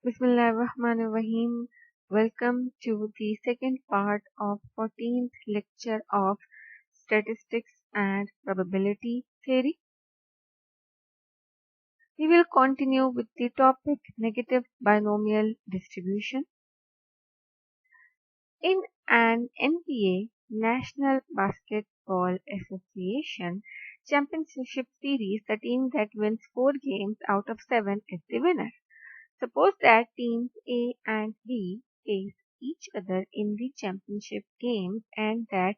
Bismillahirrahmanirrahim. Welcome to the second part of 14th lecture of Statistics and Probability Theory. We will continue with the topic negative binomial distribution. In an NBA, National Basketball Association championship series, the team that wins 4 games out of 7 is the winner. Suppose that teams A and B face each other in the championship games and that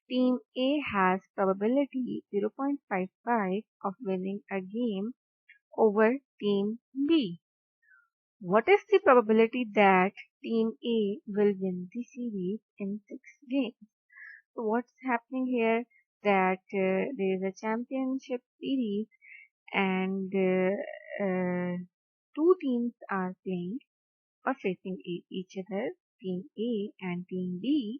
team A has probability 0.55 of winning a game over team B. What is the probability that team A will win the series in 6 games? So what's happening here, that there is a championship series and two teams are playing or facing each other, team A and team B,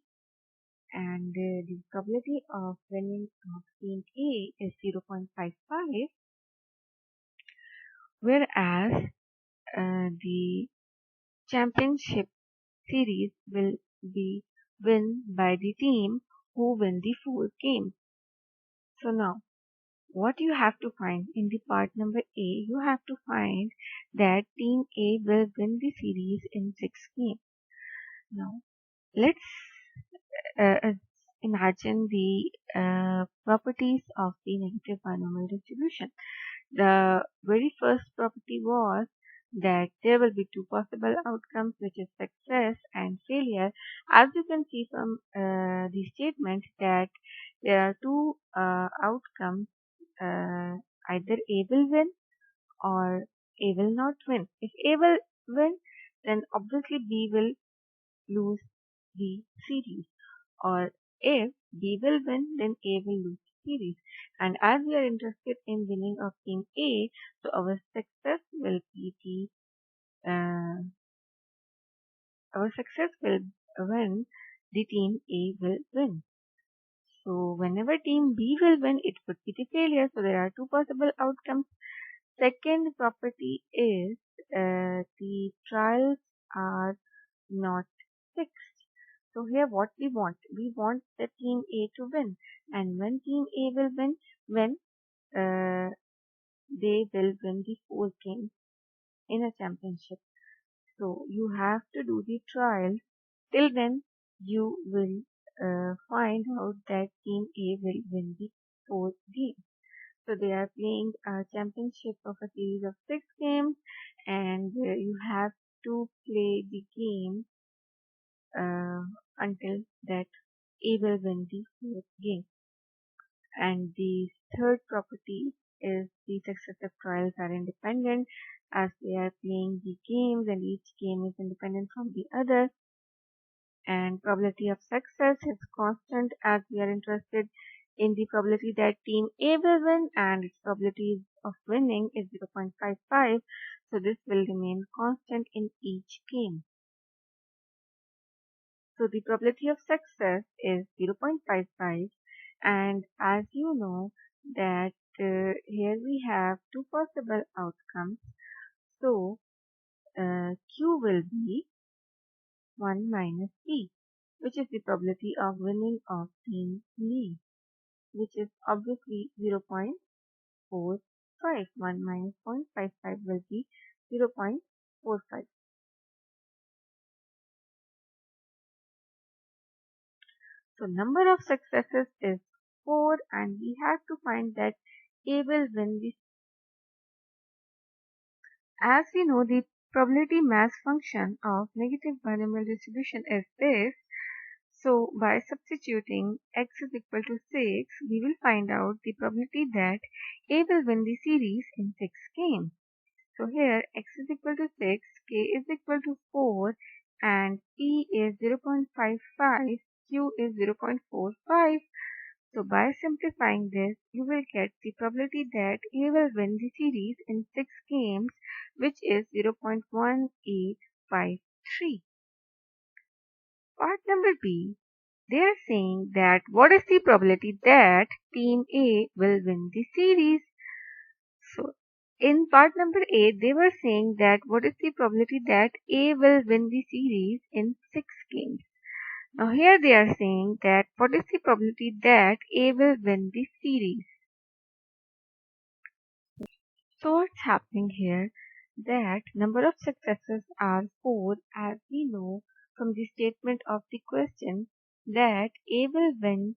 and the probability of winning of team A is 0.55, whereas the championship series will be won by the team who win the 4 games. So now, what you have to find in the part number A, you have to find that team A will win the series in 6 games. Now, let's imagine the properties of the negative binomial distribution. The very first property was that there will be 2 possible outcomes, which is success and failure. As you can see from the statement that there are 2 outcomes, either A will win or A will not win. If A will win, then obviously B will lose the series, or if B will win, then A will lose the series. And as we are interested in winning of team A, so our success will be when the team A will win. So whenever team B will win, it would be the failure. So there are 2 possible outcomes. Second property is the trials are not fixed. So here what we want the team A to win, and when team A will win, when they will win the 4 games in a championship. So you have to do the trial. Till then you will find out that team A will win the 4 games. So they are playing a championship of a series of 6 games, and you have to play the game until that A will win the 4th game. And the third property is the successive trials are independent, as they are playing the games and each game is independent from the other. And probability of success is constant, as we are interested in the probability that team A will win, and its probability of winning is 0.55. So this will remain constant in each game. So the probability of success is 0.55, and as you know that here we have 2 possible outcomes. So Q will be 1 minus B, which is the probability of winning of team B, which is obviously 0.45. 1 minus 0.55 will be 0.45. So number of successes is 4, and we have to find that A will win this. As we know, the probability mass function of negative binomial distribution is this. So by substituting x is equal to 6, we will find out the probability that A will win the series in 6 games. So here x is equal to 6, k is equal to 4, and p is 0.55, q is 0.45. So by simplifying this, you will get the probability that A will win the series in 6 games, which is 0.1853. Part number B, they are saying that what is the probability that team A will win the series? So in part number 8, they were saying that what is the probability that A will win the series in 6 games. Now here they are saying that what is the probability that A will win the series. So what's happening here? That number of successes are 4, as we know from the statement of the question that A will win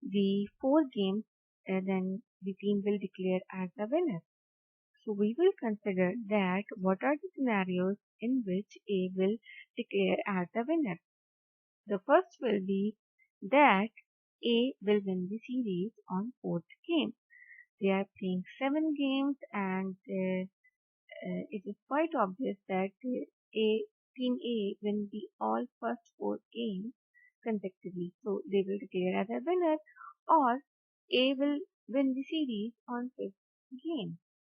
the 4 games, then the team will declare as the winner. So we will consider that what are the scenarios in which A will declare as the winner. The first will be that A will win the series on 4th game. They are playing 7 games, and it is quite obvious that Team A win the all first 4 games consecutively. So they will declare as a winner, or A will win the series on 5th game,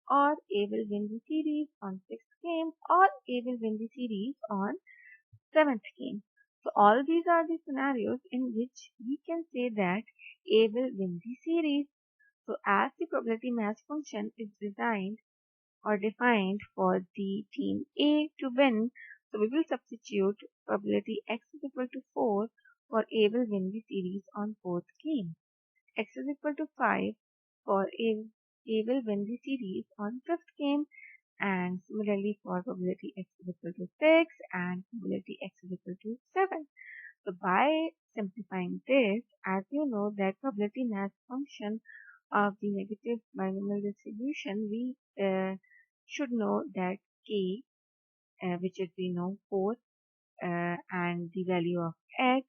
or A will win the series on 6th game, or A will win the series on 7th game. So all these are the scenarios in which we can say that A will win the series. So as the probability mass function is designed or defined for the team A to win, so we will substitute probability x is equal to 4 for A will win the series on 4th game. X is equal to 5 for A will win the series on 5th game, and similarly for probability x is equal to 6 and probability x is equal to 7. So by simplifying this, as you know that probability mass function of the negative binomial distribution, we should know that k, which is we know 4, and the value of x,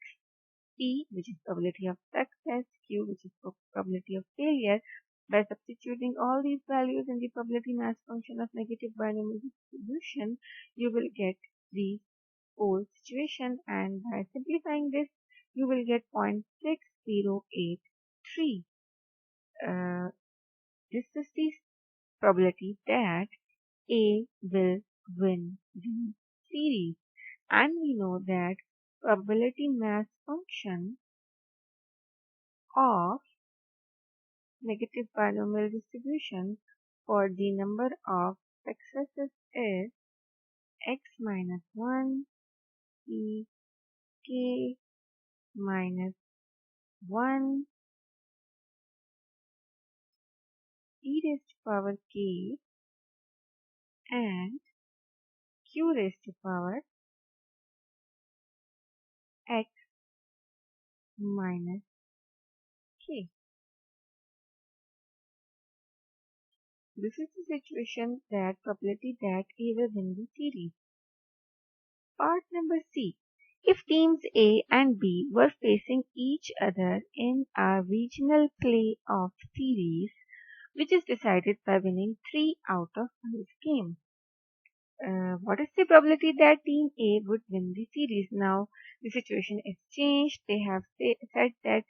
p, which is probability of success, q, which is probability of failure. By substituting all these values in the probability mass function of negative binomial distribution, you will get the whole situation, and by simplifying this, you will get 0.6083. This is the probability that A will win the series, and we know that probability mass function of negative binomial distribution for the number of successes is x minus 1 e k minus 1 e raised to power k and q raised to power x minus k. This is the situation that probability that A will win the series. Part number C. If teams A and B were facing each other in a regional playoff series, which is decided by winning 3 out of 5 games, what is the probability that team A would win the series? Now the situation is changed. They have said that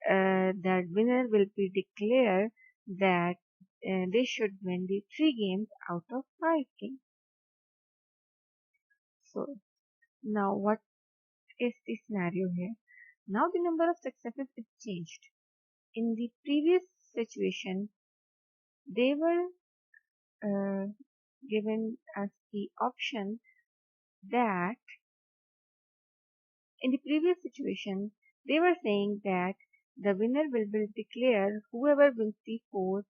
that winner will be declared that they should win the 3 games out of 5 games. So now what is the scenario here? Now the number of successes is changed. In the previous situation, they were given us the option that in the previous situation, they were saying that the winner will be declared whoever wins the 4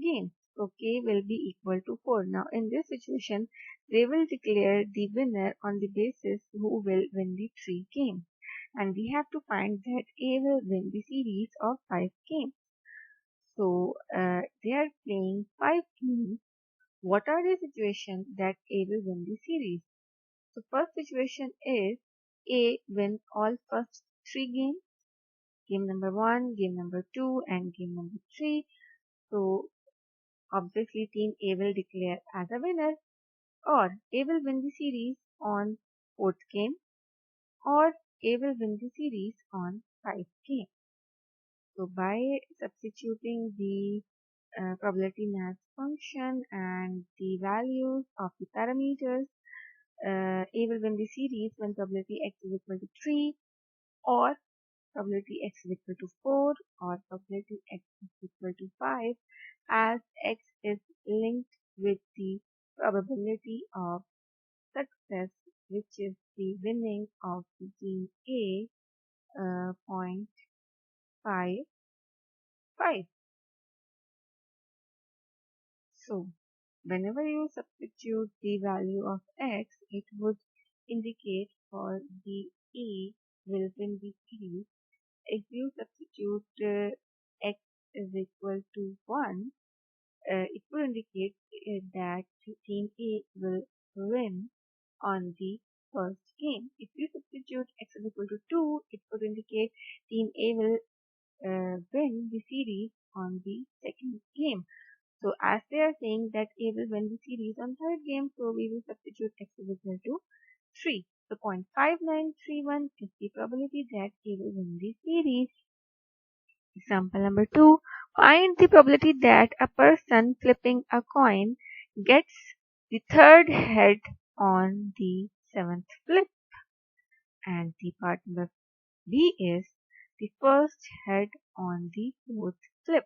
games. So k will be equal to 4. Now in this situation, they will declare the winner on the basis who will win the 3 games. And we have to find that A will win the series of 5 games. So they are playing 5 games. What are the situations that A will win the series? So first situation is A win all first 3 games. Game number 1, game number 2 and game number 3. So obviously team A will declare as a winner, or A will win the series on 4th game, or A will win the series on 5th game. So by substituting the probability mass function and the values of the parameters, A will win the series when probability x is equal to 3, or probability x is equal to 4 or probability x is equal to 5, as x is linked with the probability of success, which is the winning of the team A, 0.55. So, whenever you substitute the value of x, it would indicate for the A will win the series. If you substitute x is equal to 1, it will indicate that team A will win on the first game. If you substitute x is equal to 2, it would indicate team A will win the series on the second game. So as they are saying that A will win the series on third game, so we will substitute x is equal to 3. So 0.5931 is the probability that A will win the series. Example number 2. Find the probability that a person flipping a coin gets the third head on the seventh flip. And the part number B is the first head on the fourth flip.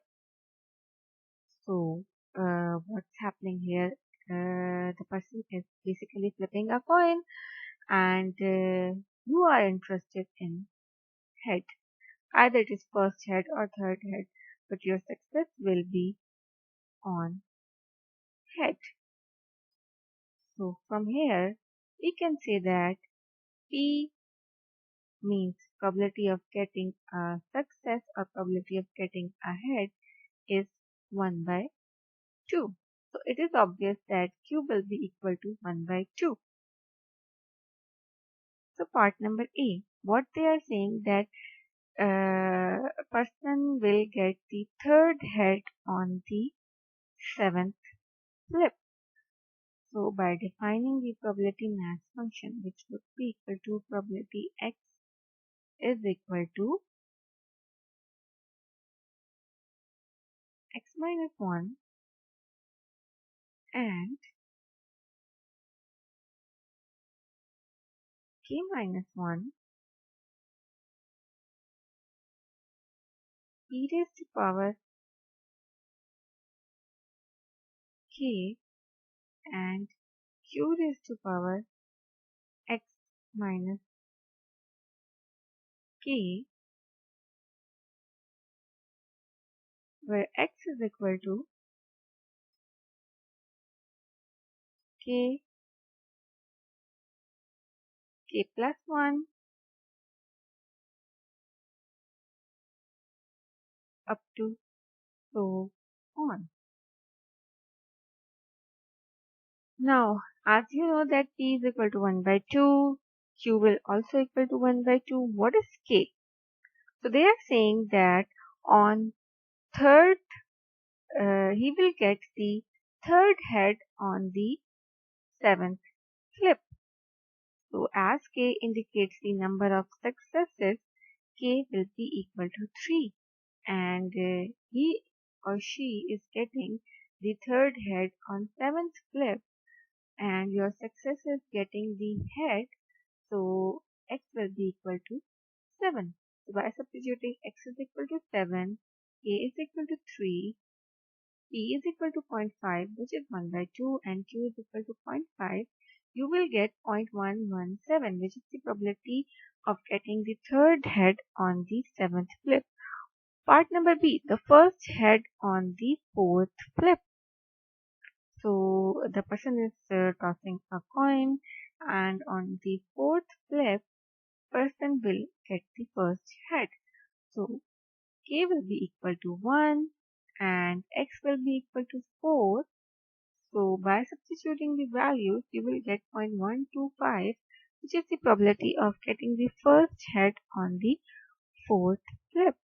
So, what's happening here? The person is basically flipping a coin, and you are interested in head. Either it is first head or third head, but your success will be on head. So, from here, we can say that P means probability of getting a success or probability of getting a head is 1 by 2. So it is obvious that Q will be equal to 1 by 2. So part number A, what they are saying that a person will get the third head on the seventh flip. So by defining the probability mass function, which would be equal to probability x is equal to x minus 1 and k minus 1 e raised to power k and q raised to power x minus k, where x is equal to k plus 1 up to so on. Now, as you know that p is equal to 1 by 2, q will also equal to 1 by 2. What is k? So they are saying that on third, he will get the third head on the seventh flip. So as k indicates the number of successes, k will be equal to 3. And he or she is getting the third head on seventh flip, and your success is getting the head, so x will be equal to 7. So by substituting x is equal to 7, k is equal to 3, p is equal to 0.5, which is 1 by 2, and q is equal to 0.5, you will get 0.117, which is the probability of getting the third head on the seventh flip. Part number B, the first head on the fourth flip. So the person is tossing a coin, and on the fourth flip, person will get the first head. So k will be equal to 1 and x will be equal to 4. So by substituting the values, you will get 0.125, which is the probability of getting the first head on the fourth flip.